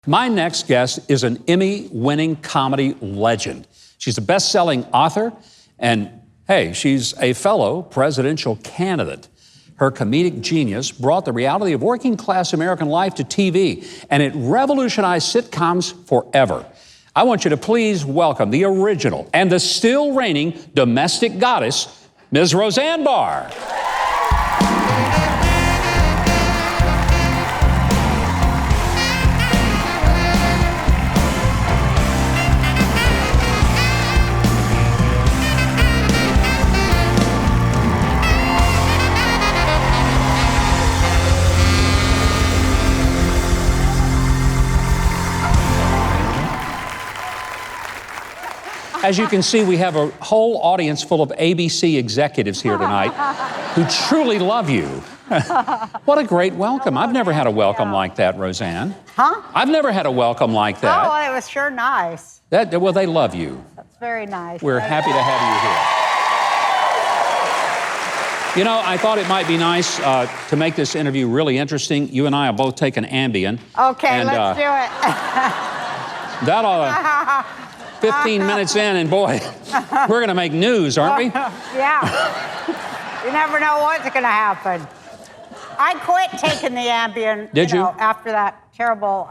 My next guest is an Emmy-winning comedy legend. She's a best-selling author, and hey, she's a fellow presidential candidate. Her comedic genius brought the reality of working-class American life to TV, and it revolutionized sitcoms forever. I want you to please welcome the original and the still reigning domestic goddess, Ms. Roseanne Barr. As you can see, we have a whole audience full of ABC executives here tonight who truly love you. What a great welcome. I've never had a welcome like that, Roseanne. Huh? I've never had a welcome like that. Oh, well, it was sure nice. Well, they love you. That's very nice. We're happy to have you here. You know, I thought it might be nice to make this interview really interesting. You and I have both taken Ambien. Okay, and, let's do it. That ought to... 15 minutes in, and boy, we're going to make news, aren't we? Yeah. You never know what's going to happen. I quit taking the Ambien, Did you? after that terrible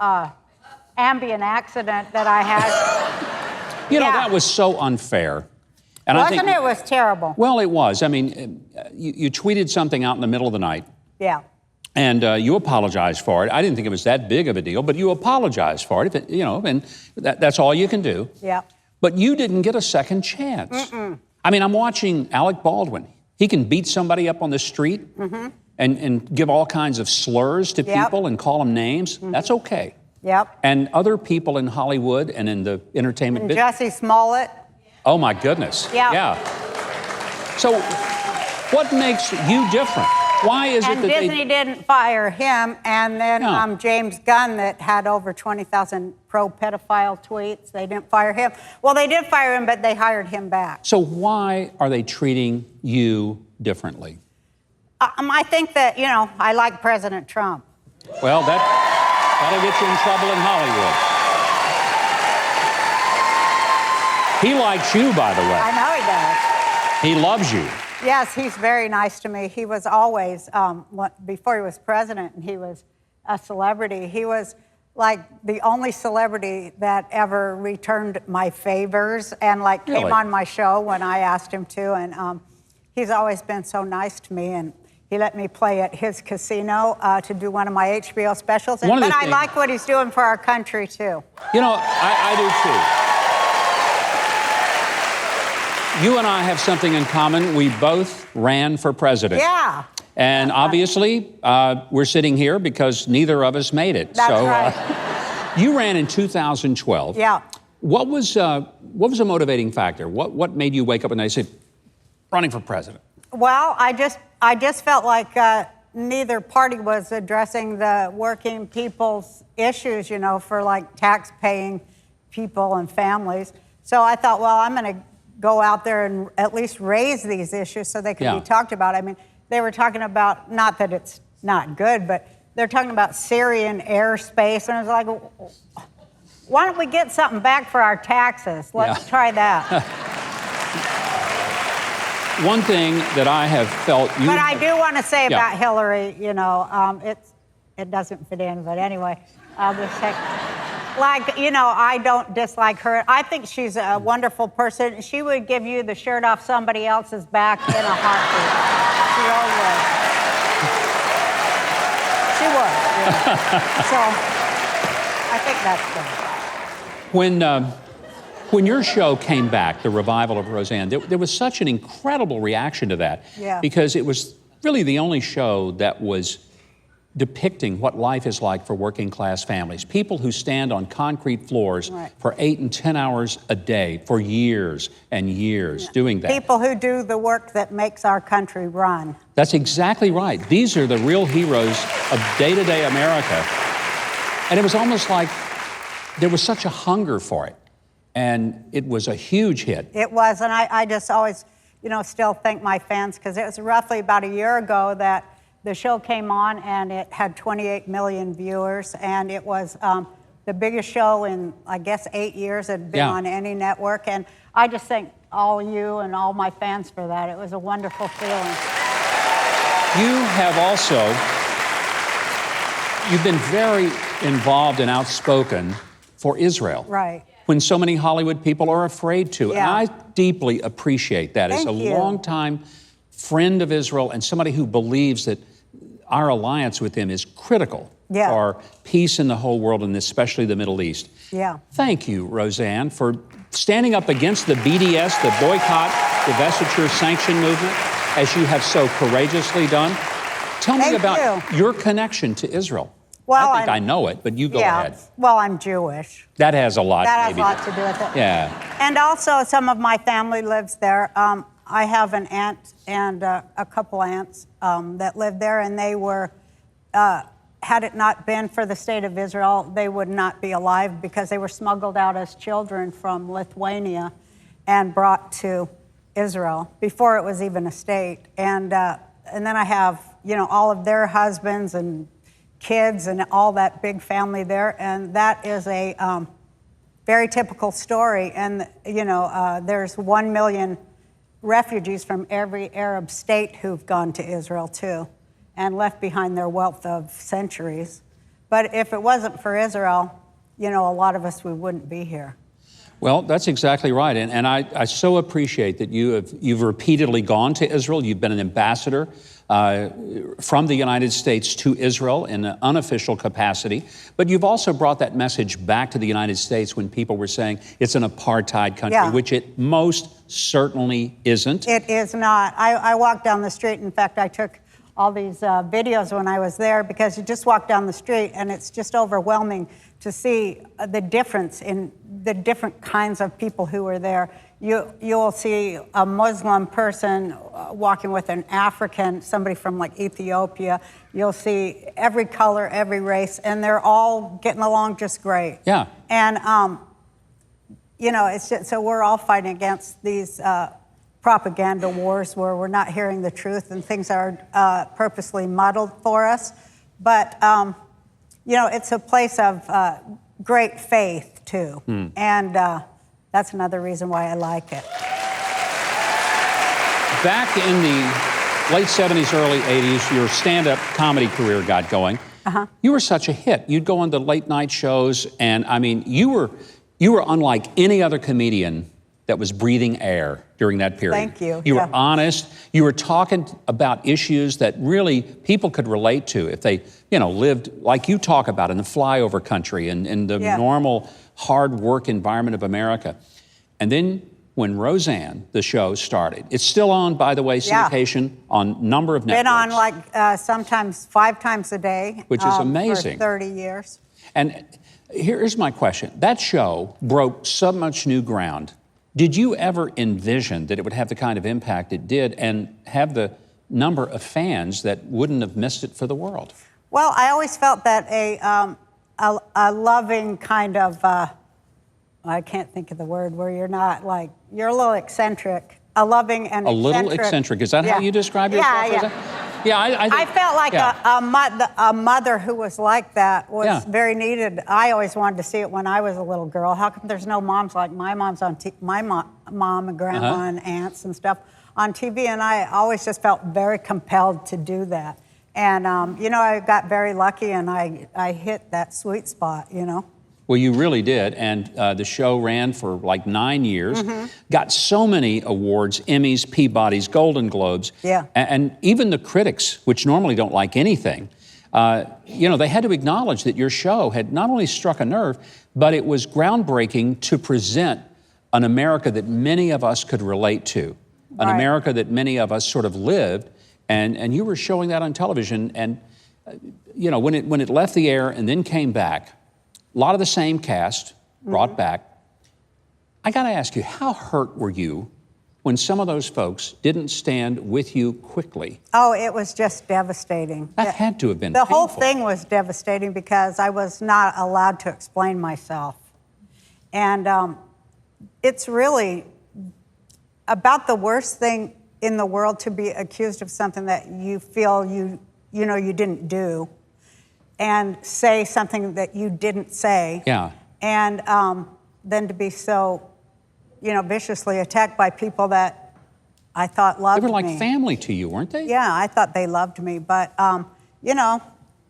Ambien accident that I had. You know, that was so unfair. And Wasn't it? It was terrible. Well, it was. I mean, you tweeted something out in the middle of the night. Yeah. And you apologized for it. I didn't think it was that big of a deal, but you apologized for it, and that's all you can do. Yeah. But you didn't get a second chance. Mm-mm. I mean, I'm watching Alec Baldwin. He can beat somebody up on the street and give all kinds of slurs to people and call them names. That's okay. Yep. And other people in Hollywood and in the entertainment business. Jussie Smollett. Oh, my goodness. Yeah. Yeah. So what makes you different? Why is it that Disney didn't fire him, and then James Gunn, that had over 20,000 pro-pedophile tweets, they didn't fire him. Well, they did fire him, but they hired him back. So why are they treating you differently? I think that, I like President Trump. Well, that'll get you in trouble in Hollywood. He likes you, by the way. I know he does. He loves you. Yes, he's very nice to me. He was always, before he was president and he was a celebrity, he was like the only celebrity that ever returned my favors and came on my show when I asked him to. And he's always been so nice to me. And he let me play at his casino to do one of my HBO specials. But I like what he's doing for our country, too. You know, I do, too. You and I have something in common. We both ran for president. Yeah. And obviously, we're sitting here because neither of us made it. That's right. You ran in 2012. Yeah. What was a motivating factor? What made you wake up and say, running for president? Well, I just felt like neither party was addressing the working people's issues, for tax-paying people and families. So I thought, well, I'm going to go out there and at least raise these issues so they can be talked about. I mean, they were talking about, not that it's not good, but they're talking about Syrian airspace. And I was like, why don't we get something back for our taxes? Let's try that. One thing that I have felt... But I do want to say about Hillary, it doesn't fit in, but anyway, I'll just say... I don't dislike her. I think she's a wonderful person. She would give you the shirt off somebody else's back in a heartbeat. She really would. She would. So I think that's good. When your show came back, the revival of Roseanne, there was such an incredible reaction to that. Yeah. Because it was really the only show that was depicting what life is like for working class families. People who stand on concrete floors for 8 and 10 hours a day for years and years doing that. People who do the work that makes our country run. That's exactly right. These are the real heroes of day-to-day America. And it was almost like there was such a hunger for it. And it was a huge hit. It was, and I just always, still thank my fans, because it was roughly about a year ago that the show came on, and it had 28 million viewers, and it was the biggest show in, I guess, 8 years. It had been Yeah. on any network. And I just thank all you and all my fans for that. It was a wonderful feeling. You have also, you've been very involved and outspoken for Israel. Right. When so many Hollywood people are afraid to. Yeah. And I deeply appreciate that. As a Thank you. longtime friend of Israel and somebody who believes that our alliance with them is critical Yeah. for peace in the whole world, and especially the Middle East. Yeah. Thank you, Roseanne, for standing up against the BDS, the boycott, divestiture, sanction movement, as you have so courageously done. Tell me Thank about your connection to Israel. Well, I think I know it, but you go ahead. Well, I'm Jewish. That has a lot. That has a maybe. lot to do with it. Yeah. And also, some of my family lives there. I have an aunt and a couple aunts that live there, and they were, had it not been for the state of Israel, they would not be alive because they were smuggled out as children from Lithuania and brought to Israel before it was even a state. And then I have, you know, all of their husbands and kids and all that big family there, and that is a very typical story. And, you know, there's 1 million refugees from every Arab state who've gone to Israel too and left behind their wealth of centuries. But if it wasn't for Israel, you know, a lot of us, we wouldn't be here. Well, that's exactly right. And I so appreciate that you've repeatedly gone to Israel. You've been an ambassador from the United States to Israel in an unofficial capacity. But you've also brought that message back to the United States when people were saying it's an apartheid country, which it most certainly isn't. It is not. I walked down the street. In fact, I took all these videos when I was there because you just walk down the street and it's just overwhelming to see the difference in the different kinds of people who were there. You'll see a Muslim person walking with an African, somebody from like Ethiopia. You'll see every color, every race, and they're all getting along just great. Yeah. And, you know, it's just, so we're all fighting against these propaganda wars where we're not hearing the truth and things are purposely muddled for us. But, you know, it's a place of great faith, too. And that's another reason why I like it. Back in the late 70s, early 80s, your stand-up comedy career got going. You were such a hit. You'd go on the late night shows, and I mean, you were unlike any other comedian that was breathing air during that period. Thank you. You were honest. You were talking about issues that really people could relate to if they, you know, lived like you talk about in the flyover country and in the normal hard work environment of America. And then when Roseanne, the show, started, it's still on, by the way, syndication on a number of networks. Been on like sometimes 5 times a day. Which is amazing. For 30 years. And here's my question. That show broke so much new ground. Did you ever envision that it would have the kind of impact it did and have the number of fans that wouldn't have missed it for the world? Well, I always felt that a loving kind of, I can't think of the word, where you're not like, you're a little eccentric, a loving and eccentric. A little eccentric. Is that how you describe yourself? Yeah, I felt like a mother who was like that was very needed. I always wanted to see it when I was a little girl. How come there's no moms like my mom's on my mom and grandma and aunts and stuff on TV? And I always just felt very compelled to do that. And, you know, I got very lucky and I hit that sweet spot, you know. Well, you really did, and the show ran for like 9 years, got so many awards, Emmys, Peabodys, Golden Globes, and even the critics, which normally don't like anything, you know, they had to acknowledge that your show had not only struck a nerve, but it was groundbreaking to present an America that many of us could relate to, an America that many of us sort of lived, and you were showing that on television, and you know, when it left the air and then came back, a lot of the same cast brought back. I got to ask you, how hurt were you when some of those folks didn't stand with you quickly? Oh, it was just devastating. That had to have been The painful. whole thing was devastating because I was not allowed to explain myself. And it's really about the worst thing in the world to be accused of something that you feel you know you didn't do. and say something that you didn't say. Yeah. And then to be so, viciously attacked by people that I thought loved me. They were like family to you, weren't they? Yeah, I thought they loved me. But,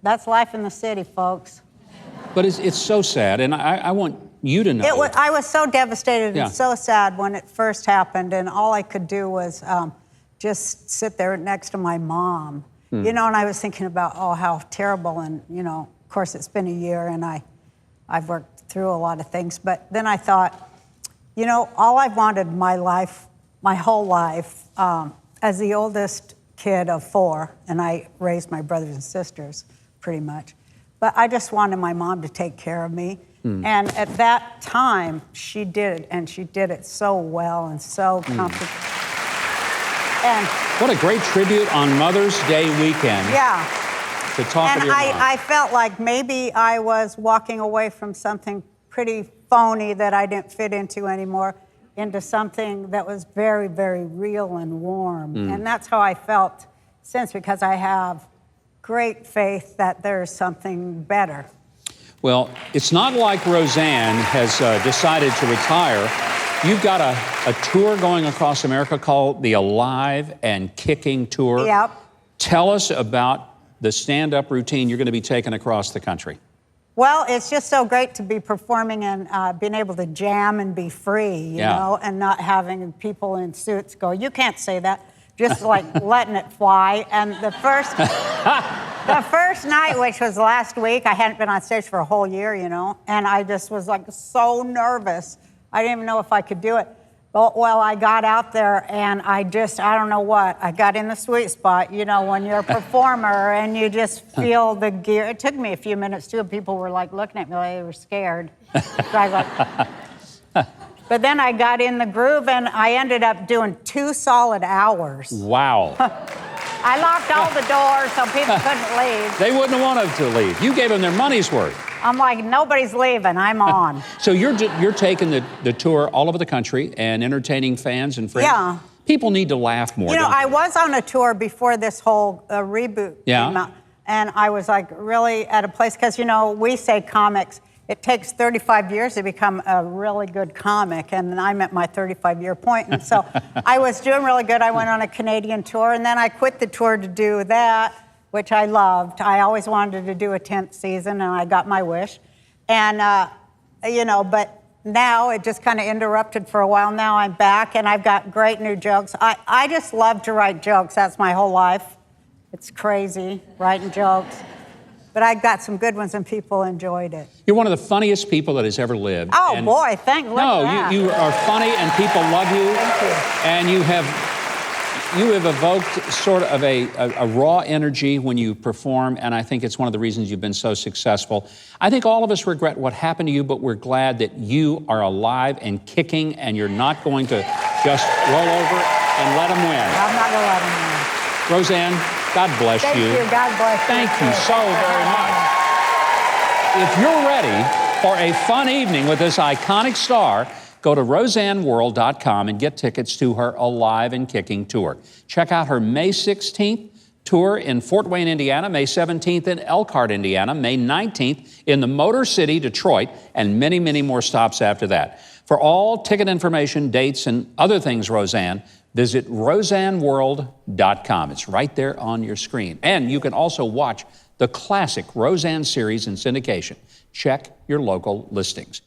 that's life in the city, folks. But it's so sad, and I want you to know. I was so devastated and so sad when it first happened, and all I could do was just sit there next to my mom. And I was thinking about, how terrible, and, of course, it's been a year, and I've worked through a lot of things. But then I thought, all I've wanted my whole life, as the oldest kid of 4, and I raised my brothers and sisters pretty much, but I just wanted my mom to take care of me. And at that time, she did, and she did it so well and so comfortably. And what a great tribute on Mother's Day weekend. Yeah. To talk of your mom. I felt like maybe I was walking away from something pretty phony that I didn't fit into anymore into something that was very, very real and warm. And that's how I felt since, because I have great faith that there's something better. Well, it's not like Roseanne has decided to retire. You've got a tour going across America called the Alive and Kicking Tour. Yep. Tell us about the stand-up routine you're going to be taking across the country. Well, it's just so great to be performing and being able to jam and be free, you know, and not having people in suits go, you can't say that. Just like letting it fly. And the first night, which was last week, I hadn't been on stage for a whole year, and I just was like so nervous. I didn't even know if I could do it. Well, I got out there and I don't know what, I got in the sweet spot, when you're a performer and you just feel the gear. It took me a few minutes too, and people were like looking at me like they were scared. So I was like, but then I got in the groove and I ended up doing 2 solid hours. Wow. I locked all the doors so people couldn't leave. They wouldn't have wanted to leave. You gave them their money's worth. I'm like, nobody's leaving, I'm on. So you're taking the tour all over the country and entertaining fans and friends? Yeah. People need to laugh more, don't I they? was on a tour before this whole reboot came out, and I was like really at a place, because, we say comics, it takes 35 years to become a really good comic, and I'm at my 35-year point, and so I was doing really good. I went on a Canadian tour, and then I quit the tour to do that, which I loved. I always wanted to do a 10th season, and I got my wish. And, but now it just kind of interrupted for a while. Now I'm back, and I've got great new jokes. I just love to write jokes. That's my whole life. It's crazy, writing jokes. But I got some good ones, and people enjoyed it. You're one of the funniest people that has ever lived. Oh, boy, look at that. You are funny, and people love you. Thank you. And you have evoked sort of a raw energy when you perform, and I think it's one of the reasons you've been so successful. I think all of us regret what happened to you, but we're glad that you are alive and kicking, and you're not going to just roll over and let them win. I'm not going to let them win. Roseanne, God bless you. Thank you. God bless you. Thank you so very much. If you're ready for a fun evening with this iconic star, go to roseanneworld.com and get tickets to her Alive and Kicking tour. Check out her May 16th tour in Fort Wayne, Indiana, May 17th in Elkhart, Indiana, May 19th in the Motor City, Detroit, and many, many more stops after that. For all ticket information, dates, and other things Roseanne, visit roseanneworld.com. It's right there on your screen. And you can also watch the classic Roseanne series in syndication. Check your local listings.